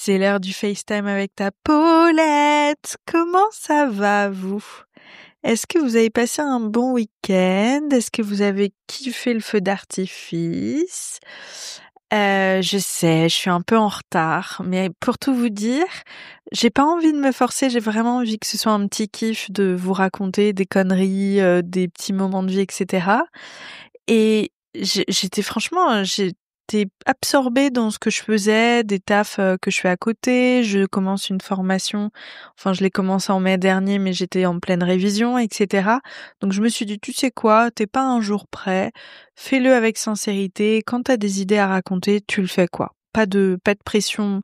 C'est l'heure du FaceTime avec ta Paulette. Comment ça va, vous? Est-ce que vous avez passé un bon week-end? Est-ce que vous avez kiffé le feu d'artifice? Je sais, je suis un peu en retard, mais pour tout vous dire, j'ai pas envie de me forcer, j'ai vraiment envie que ce soit un petit kiff de vous raconter des conneries, des petits moments de vie, etc. Et j'étais absorbée dans ce que je faisais, des tafs que je fais à côté. Je commence une formation, enfin je l'ai commencé en mai dernier, mais j'étais en pleine révision, etc. Donc je me suis dit, tu sais quoi, t'es pas un jour prêt, fais-le avec sincérité. Quand t'as des idées à raconter, tu le fais quoi. Pas de pression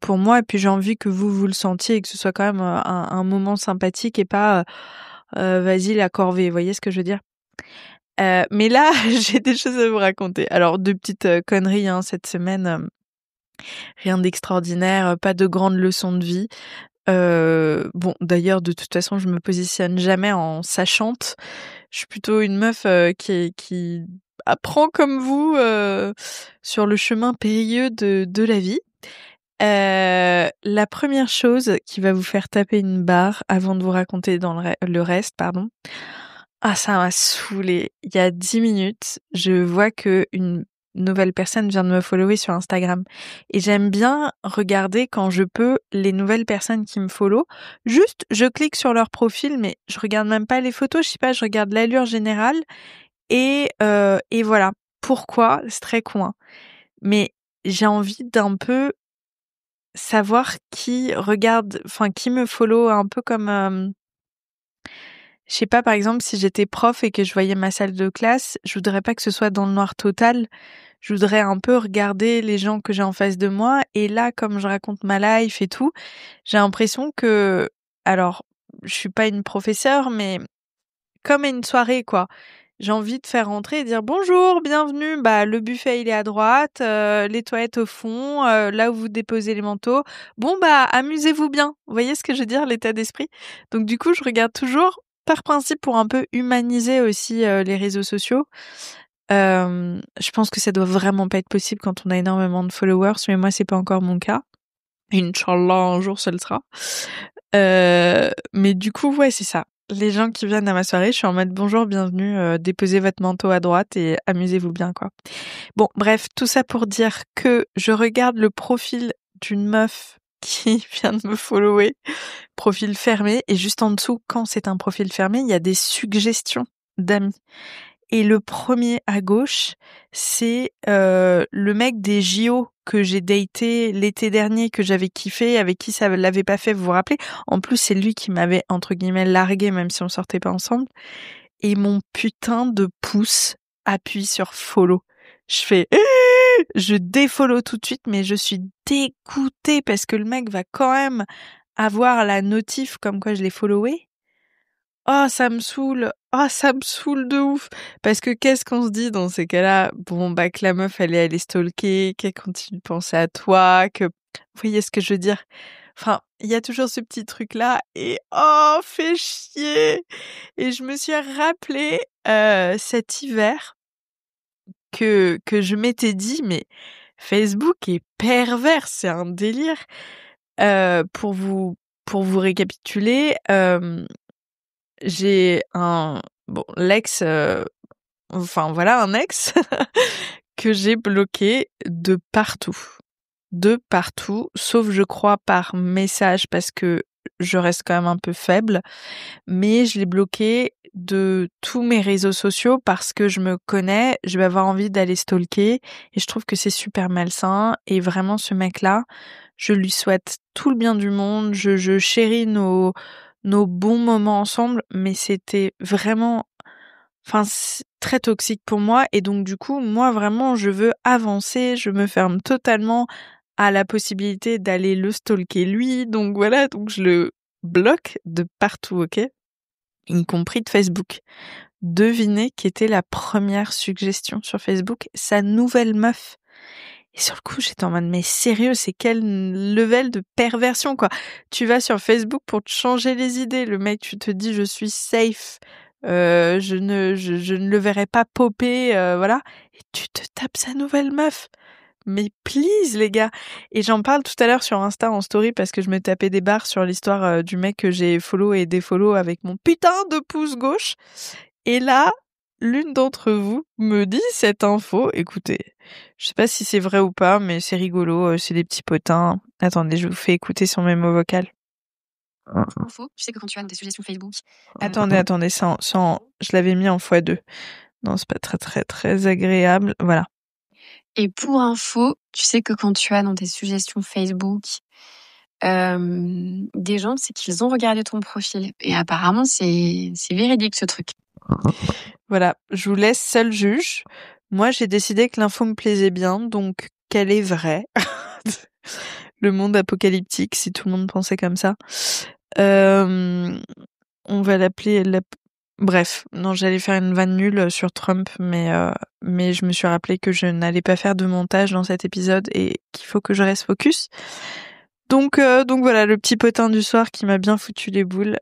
pour moi. Et puis j'ai envie que vous le sentiez et que ce soit quand même un moment sympathique et pas vas-y la corvée. Vous voyez ce que je veux dire? Mais là, j'ai des choses à vous raconter. Alors, deux petites conneries cette semaine. Rien d'extraordinaire, pas de grandes leçons de vie. Bon, d'ailleurs, de toute façon, je me positionne jamais en sachante. Je suis plutôt une meuf qui apprend comme vous sur le chemin périlleux de la vie. La première chose qui va vous faire taper une barre avant de vous raconter dans le reste, pardon. Ah, ça m'a saoulée. Il y a 10 minutes, je vois que une nouvelle personne vient de me follower sur Instagram. Et j'aime bien regarder quand je peux les nouvelles personnes qui me follow. Juste, je clique sur leur profil, mais je regarde même pas les photos, je sais pas, je regarde l'allure générale. Et voilà. Pourquoi? C'est très con, hein. Mais j'ai envie d'un peu savoir qui regarde, enfin, qui me follow un peu comme... je sais pas, par exemple, si j'étais prof et que je voyais ma salle de classe, je voudrais pas que ce soit dans le noir total. Je voudrais un peu regarder les gens que j'ai en face de moi. Et là, comme je raconte ma life et tout, j'ai l'impression que, alors, je suis pas une professeure, mais comme à une soirée, quoi. J'ai envie de faire rentrer et dire bonjour, bienvenue. Bah, le buffet il est à droite, les toilettes au fond, là où vous déposez les manteaux. Bon bah, amusez-vous bien. Vous voyez ce que je veux dire, l'état d'esprit. Donc du coup, je regarde toujours par principe pour un peu humaniser aussi les réseaux sociaux. Je pense que ça doit vraiment pas être possible quand on a énormément de followers, mais moi c'est pas encore mon cas. Inch'Allah, un jour ça le sera. Mais du coup, ouais, c'est ça. Les gens qui viennent à ma soirée, je suis en mode bonjour, bienvenue, déposez votre manteau à droite et amusez-vous bien, quoi. Bon, bref, tout ça pour dire que je regarde le profil d'une meuf qui vient de me follower, profil fermé, et juste en dessous, quand c'est un profil fermé, il y a des suggestions d'amis. Et le premier à gauche, c'est le mec des JO que j'ai daté l'été dernier, que j'avais kiffé, avec qui ça l'avait pas fait, vous vous rappelez? En plus, c'est lui qui m'avait, entre guillemets, largué, même si on sortait pas ensemble. Et mon putain de pouce appuie sur follow. Je fais, je défollow tout de suite, mais je suis dégoûtée parce que le mec va quand même avoir la notif comme quoi je l'ai followé. Oh, ça me saoule. Oh, ça me saoule de ouf. Parce que qu'est-ce qu'on se dit dans ces cas-là? Bon, bah, que la meuf, elle est allée stalker, qu'elle continue de penser à toi, que... Vous voyez ce que je veux dire? Enfin, il y a toujours ce petit truc-là et oh, fait chier! Et je me suis rappelé cet hiver que je m'étais dit, mais Facebook est pervers, c'est un délire. Pour vous récapituler, j'ai l'ex, enfin voilà, un ex que j'ai bloqué de partout, sauf je crois par message parce que je reste quand même un peu faible, mais je l'ai bloqué de tous mes réseaux sociaux parce que je me connais, je vais avoir envie d'aller stalker et je trouve que c'est super malsain et vraiment ce mec-là, je lui souhaite tout le bien du monde, je chéris nos bons moments ensemble, mais c'était vraiment, enfin, c'est très toxique pour moi et donc du coup, moi vraiment, je veux avancer, je me ferme totalement à la possibilité d'aller le stalker lui, donc voilà, donc je le bloque de partout, ok? Y compris de Facebook. Devinez qui était la première suggestion sur Facebook? Sa nouvelle meuf. Et sur le coup, j'étais en mode, mais sérieux, c'est quel level de perversion, quoi. Tu vas sur Facebook pour te changer les idées. Le mec, tu te dis, je suis safe. Je ne le verrai pas popper, voilà. Et tu te tapes sa nouvelle meuf. Mais please, les gars. Et j'en parle tout à l'heure sur Insta en story parce que je me tapais des barres sur l'histoire du mec que j'ai follow et défollow avec mon putain de pouce gauche. Et là, l'une d'entre vous me dit cette info. Écoutez, je sais pas si c'est vrai ou pas, mais c'est rigolo, c'est des petits potins. Attendez, je vous fais écouter son mémo vocal. Info, tu sais que quand tu as des suggestions Facebook. Attendez, je l'avais mis en x2. Non, c'est pas très agréable. Voilà. Et pour info, tu sais que quand tu as dans tes suggestions Facebook des gens, c'est qu'ils ont regardé ton profil. Et apparemment, c'est véridique ce truc. Voilà, je vous laisse seul juge. Moi, j'ai décidé que l'info me plaisait bien, donc qu'elle est vraie. Le monde apocalyptique, si tout le monde pensait comme ça. On va l'appeler... Bref, non, j'allais faire une vanne nulle sur Trump, mais je me suis rappelé que je n'allais pas faire de montage dans cet épisode et qu'il faut que je reste focus. Donc voilà, le petit potin du soir qui m'a bien foutu les boules.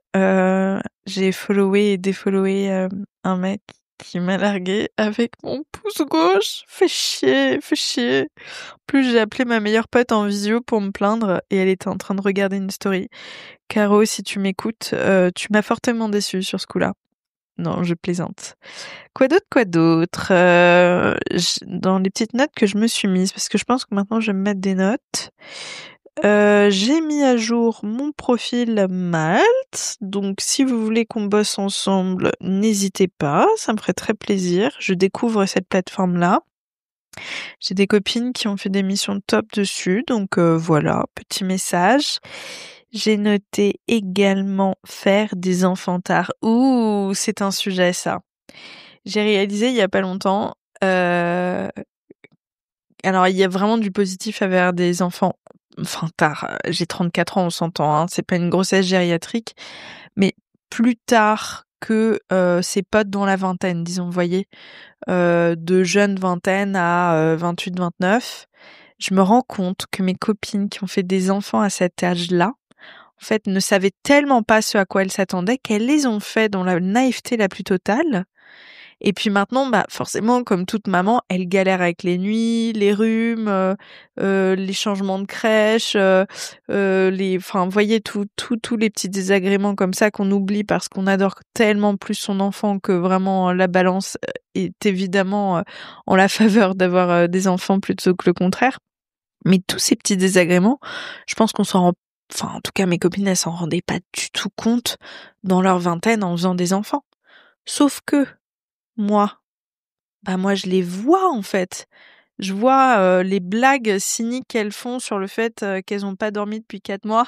J'ai followé et défollowé un mec qui m'a largué avec mon pouce gauche. Fait chier. En plus, j'ai appelé ma meilleure pote en visio pour me plaindre et elle était en train de regarder une story. Caro, si tu m'écoutes, tu m'as fortement déçue sur ce coup-là. Non, je plaisante. Quoi d'autre dans les petites notes que je me suis mise, parce que je pense que maintenant je vais me mettre des notes. J'ai mis à jour mon profil Malte, donc si vous voulez qu'on bosse ensemble, n'hésitez pas, ça me ferait très plaisir. Je découvre cette plateforme-là. J'ai des copines qui ont fait des missions top dessus, donc voilà, petit message. J'ai noté également faire des enfantards. Ouh, c'est un sujet ça. J'ai réalisé il y a pas longtemps. Alors il y a vraiment du positif à faire des enfants. Enfin tard. J'ai 34 ans, on s'entend. Hein, c'est pas une grossesse gériatrique, mais plus tard que ses potes dans la vingtaine, disons. Vous voyez, de jeunes vingtaine à 28-29. Je me rends compte que mes copines qui ont fait des enfants à cet âge-là, en fait, ne savaient tellement pas ce à quoi elles s'attendaient qu'elles les ont fait dans la naïveté la plus totale. Et puis maintenant, bah forcément, comme toute maman, elle galère avec les nuits, les rhumes, les changements de crèche, enfin, vous voyez tous les petits désagréments comme ça qu'on oublie parce qu'on adore tellement plus son enfant que vraiment la balance est évidemment en la faveur d'avoir des enfants plutôt que le contraire. Mais tous ces petits désagréments, je pense qu'on s'en rend, enfin, en tout cas, mes copines, elles s'en rendaient pas du tout compte dans leur vingtaine en faisant des enfants. Sauf que, moi, je les vois, en fait. Je vois les blagues cyniques qu'elles font sur le fait qu'elles ont pas dormi depuis 4 mois.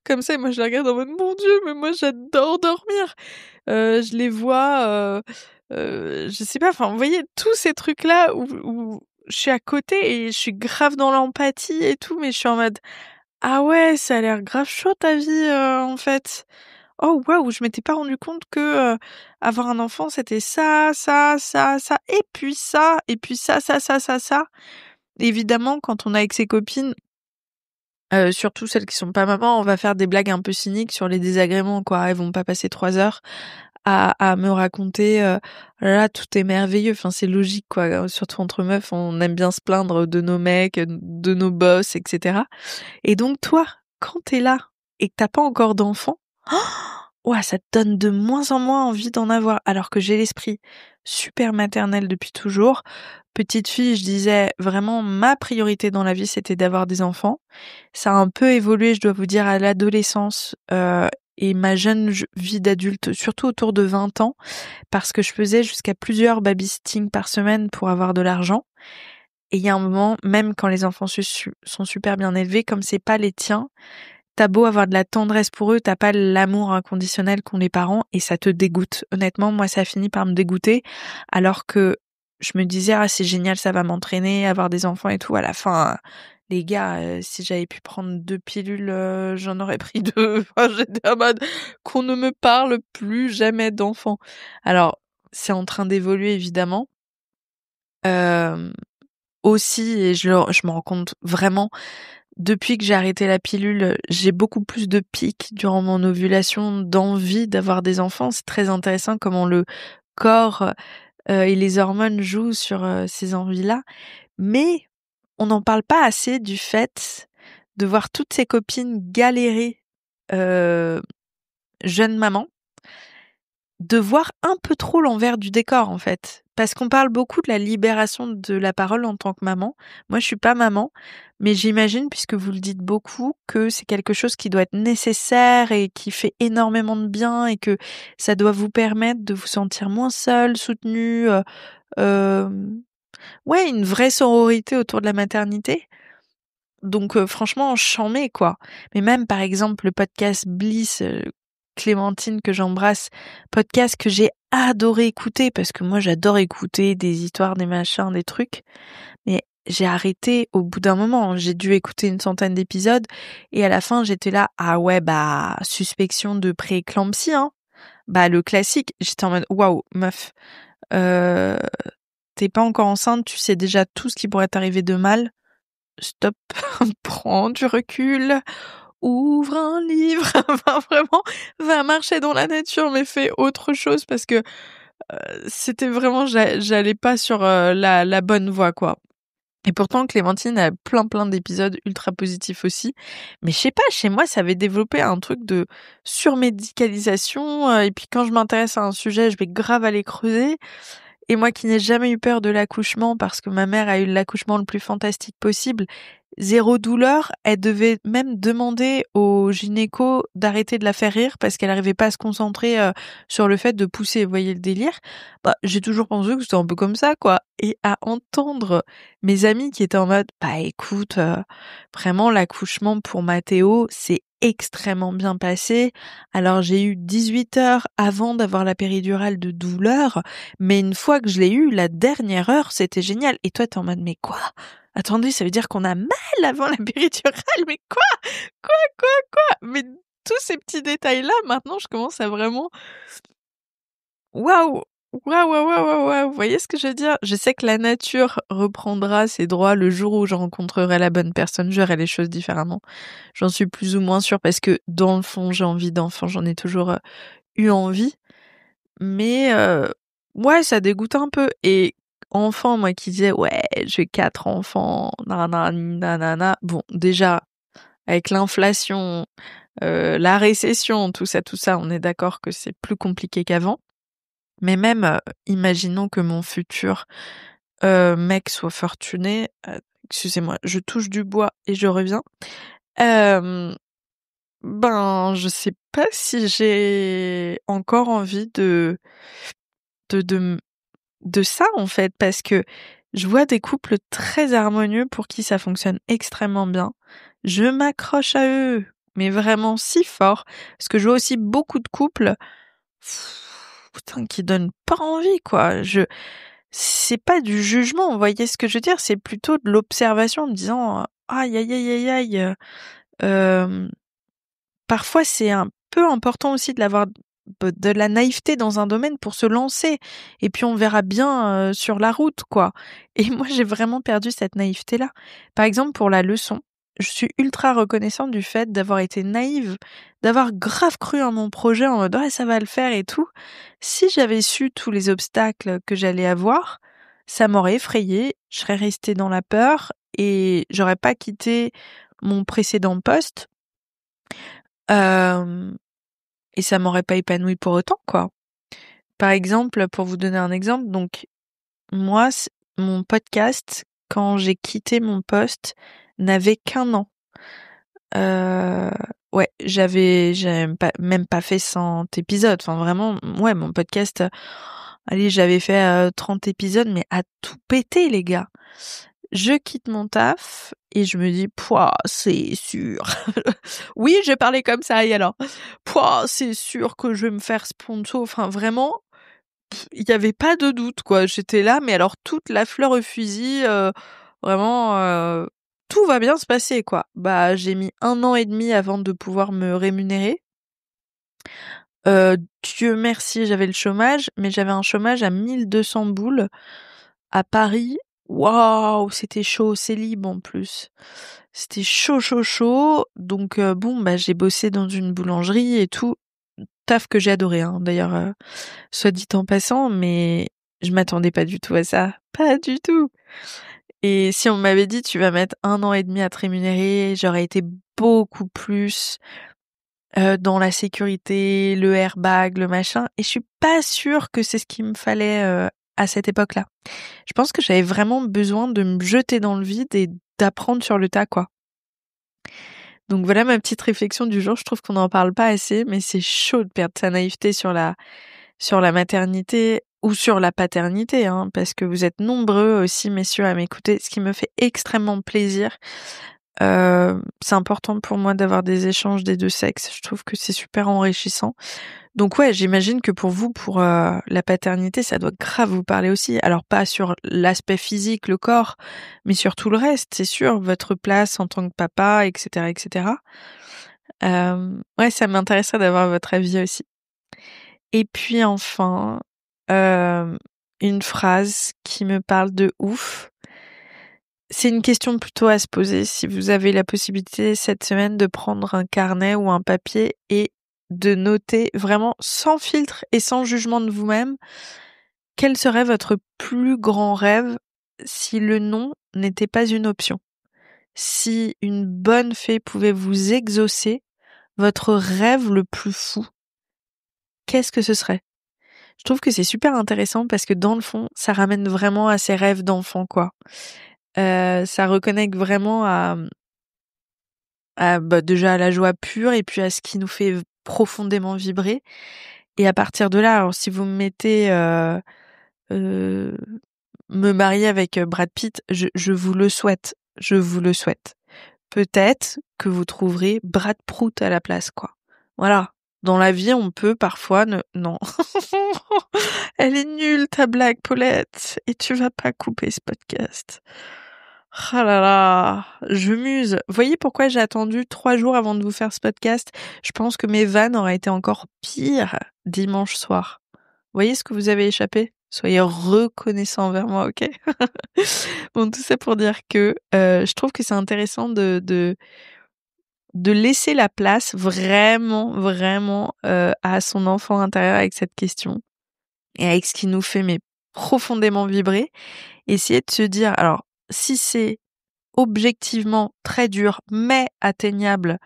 Comme ça, et moi, je les regarde en mode, mon Dieu, mais moi, j'adore dormir. Je les vois, je sais pas, enfin, vous voyez, tous ces trucs-là où je suis à côté et je suis grave dans l'empathie et tout, mais je suis en mode, ah ouais, ça a l'air grave chaud ta vie, en fait. Oh waouh, je m'étais pas rendu compte que avoir un enfant, c'était ça, et puis ça, ça. Évidemment, quand on est avec ses copines, surtout celles qui sont pas mamans, on va faire des blagues un peu cyniques sur les désagréments, quoi. Elles vont pas passer 3 heures à me raconter là tout est merveilleux, enfin c'est logique quoi, surtout entre meufs on aime bien se plaindre de nos mecs, de nos boss, etc. Et donc toi, quand t'es là et que t'as pas encore d'enfant, ouah, ça te donne de moins en moins envie d'en avoir, alors que j'ai l'esprit super maternel depuis toujours. Petite fille, je disais vraiment ma priorité dans la vie c'était d'avoir des enfants. Ça a un peu évolué, je dois vous dire, à l'adolescence et ma jeune vie d'adulte, surtout autour de 20 ans, parce que je faisais jusqu'à plusieurs babysitting par semaine pour avoir de l'argent. Et il y a un moment, même quand les enfants sont super bien élevés, comme c'est pas les tiens, t'as beau avoir de la tendresse pour eux, t'as pas l'amour inconditionnel qu'ont les parents et ça te dégoûte. Honnêtement, moi, ça a fini par me dégoûter, alors que je me disais, ah, c'est génial, ça va m'entraîner, avoir des enfants et tout. À la fin, les gars, si j'avais pu prendre 2 pilules, j'en aurais pris 2. Enfin, j'étais en mode qu'on ne me parle plus jamais d'enfants. Alors, c'est en train d'évoluer évidemment. Aussi, et je me rends compte vraiment, depuis que j'ai arrêté la pilule, j'ai beaucoup plus de pics durant mon ovulation, d'envie d'avoir des enfants. C'est très intéressant comment le corps et les hormones jouent sur ces envies-là. Mais on n'en parle pas assez du fait de voir toutes ses copines galérer, jeunes mamans, de voir un peu trop l'envers du décor, en fait. Parce qu'on parle beaucoup de la libération de la parole en tant que maman. Moi, je suis pas maman, mais j'imagine, puisque vous le dites beaucoup, que c'est quelque chose qui doit être nécessaire et qui fait énormément de bien et que ça doit vous permettre de vous sentir moins seule, soutenue, ouais, une vraie sororité autour de la maternité. Donc franchement, j'en mets quoi. Mais même par exemple le podcast Bliss, Clémentine que j'embrasse, podcast que j'ai adoré écouter parce que moi j'adore écouter des histoires, des machins, des trucs. Mais j'ai arrêté au bout d'un moment. J'ai dû écouter une centaine d'épisodes et à la fin j'étais là, ah ouais bah suspicion de prééclampsie, hein. Bah le classique. J'étais en mode waouh meuf, euh, t'es pas encore enceinte, tu sais déjà tout ce qui pourrait t'arriver de mal. Stop, prends du recul, ouvre un livre, enfin vraiment, va marcher dans la nature, mais fais autre chose parce que c'était vraiment, j'allais pas sur la bonne voie, quoi. Et pourtant, Clémentine a plein d'épisodes ultra positifs aussi. Mais je sais pas, chez moi, ça avait développé un truc de surmédicalisation. Et puis quand je m'intéresse à un sujet, je vais grave aller creuser. Et moi qui n'ai jamais eu peur de l'accouchement parce que ma mère a eu l'accouchement le plus fantastique possible, zéro douleur, elle devait même demander au gynéco d'arrêter de la faire rire parce qu'elle n'arrivait pas à se concentrer sur le fait de pousser, vous voyez le délire. Bah, j'ai toujours pensé que c'était un peu comme ça, quoi. Et à entendre mes amis qui étaient en mode, bah écoute, vraiment l'accouchement pour Mathéo, c'est extrêmement bien passé. Alors j'ai eu 18 heures avant d'avoir la péridurale de douleur, mais une fois que je l'ai eu, la dernière heure, c'était génial. Et toi, t'es en mode, mais quoi? Attendez, ça veut dire qu'on a mal avant la péridurale? Mais quoi? Quoi? Mais tous ces petits détails-là, maintenant, je commence à vraiment... Waouh! Waouh! Vous voyez ce que je veux dire? Je sais que la nature reprendra ses droits le jour où je rencontrerai la bonne personne, je verrai les choses différemment. J'en suis plus ou moins sûre parce que dans le fond, j'ai envie d'enfant, j'en ai toujours eu envie. Mais ouais, ça dégoûte un peu. Et enfant, moi qui disais, ouais, j'ai 4 enfants, nanana. Bon, déjà, avec l'inflation, la récession, tout ça, on est d'accord que c'est plus compliqué qu'avant. Mais même, imaginons que mon futur mec soit fortuné, excusez-moi, je touche du bois et je reviens. Ben, je sais pas si j'ai encore envie de, de, de ça, en fait, parce que je vois des couples très harmonieux pour qui ça fonctionne extrêmement bien. Je m'accroche à eux, mais vraiment si fort, parce que je vois aussi beaucoup de couples, putain, qui donnent pas envie, quoi. C'est pas du jugement, vous voyez ce que je veux dire? C'est plutôt de l'observation en me disant, aïe, aïe, aïe, aïe, aïe, parfois, c'est un peu important aussi de la naïveté dans un domaine pour se lancer et puis on verra bien, sur la route, quoi. Et moi, j'ai vraiment perdu cette naïveté-là. Par exemple, pour la leçon, je suis ultra reconnaissante du fait d'avoir été naïve, d'avoir grave cru en mon projet en mode: «Ouais, ça va le faire et tout». Si j'avais su tous les obstacles que j'allais avoir, ça m'aurait effrayée, je serais restée dans la peur et j'aurais pas quitté mon précédent poste. Hem Et ça m'aurait pas épanouie pour autant, quoi. Par exemple, pour vous donner un exemple, donc moi, mon podcast, quand j'ai quitté mon poste, n'avait qu'1 an. Heu, ouais, j'avais même pas fait 100 épisodes. Enfin vraiment, ouais, mon podcast, allez, j'avais fait 30 épisodes, mais à tout péter, les gars. Je quitte mon taf et je me dis: «Pouah, c'est sûr». Oui, j'ai parlé comme ça et alors? «Pouah, c'est sûr que je vais me faire sponsor». Enfin vraiment, il y avait pas de doute, quoi. J'étais là, mais alors toute la fleur au fusil, vraiment, tout va bien se passer, quoi. Bah, j'ai mis 1 an et demi avant de pouvoir me rémunérer. Dieu merci, j'avais le chômage, mais j'avais un chômage à 1 200 boules à Paris. Waouh, c'était chaud, c'est libre en plus. C'était chaud. Donc bon, bah j'ai bossé dans une boulangerie et tout. Taf que j'ai adoré, hein, d'ailleurs, soit dit en passant, mais je m'attendais pas du tout à ça. Pas du tout. Et si on m'avait dit: «Tu vas mettre 1 an et demi à te rémunérer», j'aurais été beaucoup plus, dans la sécurité, le airbag, le machin et je suis pas sûre que c'est ce qu'il me fallait, à cette époque-là. Je pense que j'avais vraiment besoin de me jeter dans le vide et d'apprendre sur le tas, quoi. Donc voilà ma petite réflexion du jour. Je trouve qu'on n'en parle pas assez, mais c'est chaud de perdre sa naïveté sur la maternité ou sur la paternité, hein, parce que vous êtes nombreux aussi, messieurs, à m'écouter, ce qui me fait extrêmement plaisir. C'est important pour moi d'avoir des échanges des 2 sexes. Je trouve que c'est super enrichissant. Donc ouais, j'imagine que pour vous, pour la paternité, ça doit grave vous parler aussi. Alors pas sur l'aspect physique, le corps, mais sur tout le reste, c'est sûr, votre place en tant que papa, et cetera, et cetera. Ouais, ça m'intéresserait d'avoir votre avis aussi. Et puis enfin, hem, une phrase qui me parle de ouf. C'est une question plutôt à se poser si vous avez la possibilité cette semaine de prendre un carnet ou un papier et de noter vraiment sans filtre et sans jugement de vous-même, quel serait votre plus grand rêve si le non n'était pas une option? Si une bonne fée pouvait vous exaucer votre rêve le plus fou, qu'est-ce que ce serait? Je trouve que c'est super intéressant parce que dans le fond, ça ramène vraiment à ces rêves d'enfant, quoi. Ça reconnecte vraiment bah, déjà à la joie pure et puis à ce qui nous fait profondément vibrer et à partir de là, alors si vous me mettez, heu, me marier avec, Brad Pitt, je vous le souhaite, je vous le souhaite. Peut-être que vous trouverez Brad Prout à la place, quoi. Voilà. Dans la vie, on peut parfois ne non. Elle est nulle ta blague, Paulette, et tu vas pas couper ce podcast. Ah là là, je muse. Voyez pourquoi j'ai attendu 3 jours avant de vous faire ce podcast? Je pense que mes vannes auraient été encore pires dimanche soir. Voyez ce que vous avez échappé? Soyez reconnaissants envers moi, OK? Bon, tout ça pour dire que, je trouve que c'est intéressant de laisser la place vraiment, vraiment, à son enfant intérieur avec cette question et avec ce qui nous fait mais profondément vibrer. Essayer de se dire alors, si c'est objectivement très dur mais atteignable,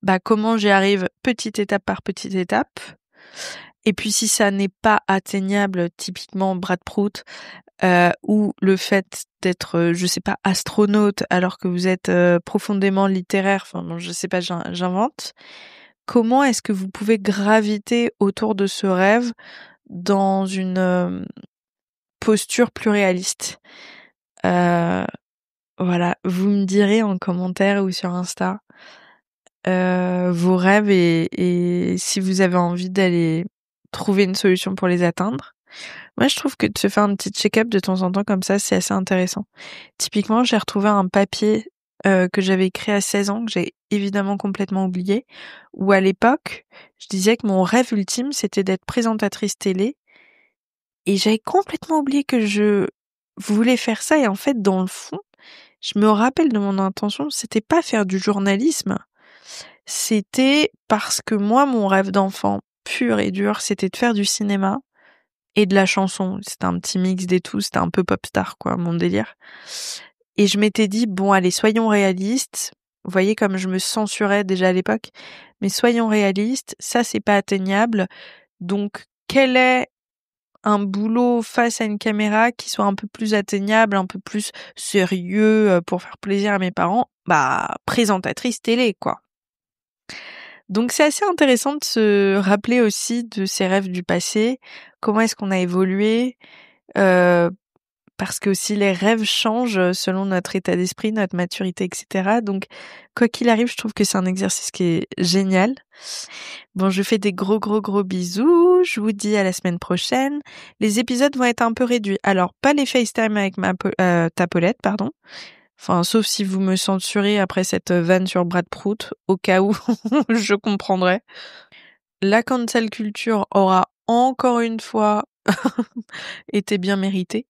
bah, comment j'y arrive petite étape par petite étape. Et puis si ça n'est pas atteignable, typiquement Brad Prout, ou le fait d'être, je sais pas, astronaute alors que vous êtes, profondément littéraire, enfin bon, je sais pas, j'invente. Comment est-ce que vous pouvez graviter autour de ce rêve dans une, posture plus réaliste? Heu Voilà, vous me direz en commentaire ou sur Insta, vos rêves et si vous avez envie d'aller trouver une solution pour les atteindre. Moi, je trouve que de se faire un petit check-up de temps en temps comme ça, c'est assez intéressant. Typiquement, j'ai retrouvé un papier, que j'avais écrit à 16 ans, que j'ai évidemment complètement oublié, où à l'époque, je disais que mon rêve ultime, c'était d'être présentatrice télé et j'avais complètement oublié que je voulais faire ça et en fait, dans le fond, je me rappelle de mon intention, c'était pas faire du journalisme, c'était parce que moi, mon rêve d'enfant pur et dur, c'était de faire du cinéma et de la chanson. C'était un petit mix des tout, c'était un peu pop star, quoi, mon délire. Et je m'étais dit, bon, allez, soyons réalistes. Vous voyez comme je me censurais déjà à l'époque, mais soyons réalistes, ça c'est pas atteignable. Donc, quel est un boulot face à une caméra qui soit un peu plus atteignable, un peu plus sérieux pour faire plaisir à mes parents? Bah, présentatrice télé, quoi. Donc c'est assez intéressant de se rappeler aussi de ses rêves du passé, comment est-ce qu'on a évolué, heu, parce que aussi les rêves changent selon notre état d'esprit, notre maturité et cetera. Donc quoi qu'il arrive, je trouve que c'est un exercice qui est génial. Bon, je fais des gros, gros, gros bisous. Je vous dis à la semaine prochaine. Les épisodes vont être un peu réduits. Alors, pas les FaceTime avec ta Paulette, pardon. Enfin, sauf si vous me censurez après cette vanne sur Brad Prout, au cas où je comprendrai. La cancel culture aura encore une fois été bien méritée.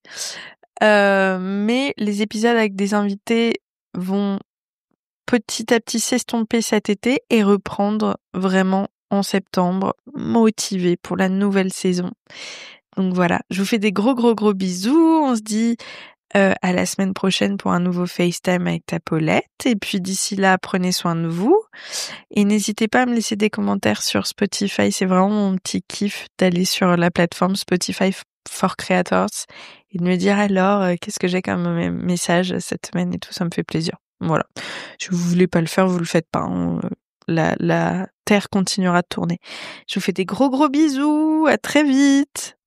Mais les épisodes avec des invités vont petit à petit s'estomper cet été et reprendre vraiment en septembre, motivée pour la nouvelle saison. Donc voilà, je vous fais des gros, gros, gros bisous. On se dit À la semaine prochaine pour un nouveau FaceTime avec ta Paulette. Et puis d'ici là, prenez soin de vous. Et n'hésitez pas à me laisser des commentaires sur Spotify. C'est vraiment mon petit kiff d'aller sur la plateforme Spotify for Creators et de me dire alors qu'est-ce que j'ai comme message cette semaine et tout. Ça me fait plaisir. Voilà. Si vous voulez pas le faire, vous le faites pas. Hein. La Terre continuera de tourner. Je vous fais des gros bisous. À très vite.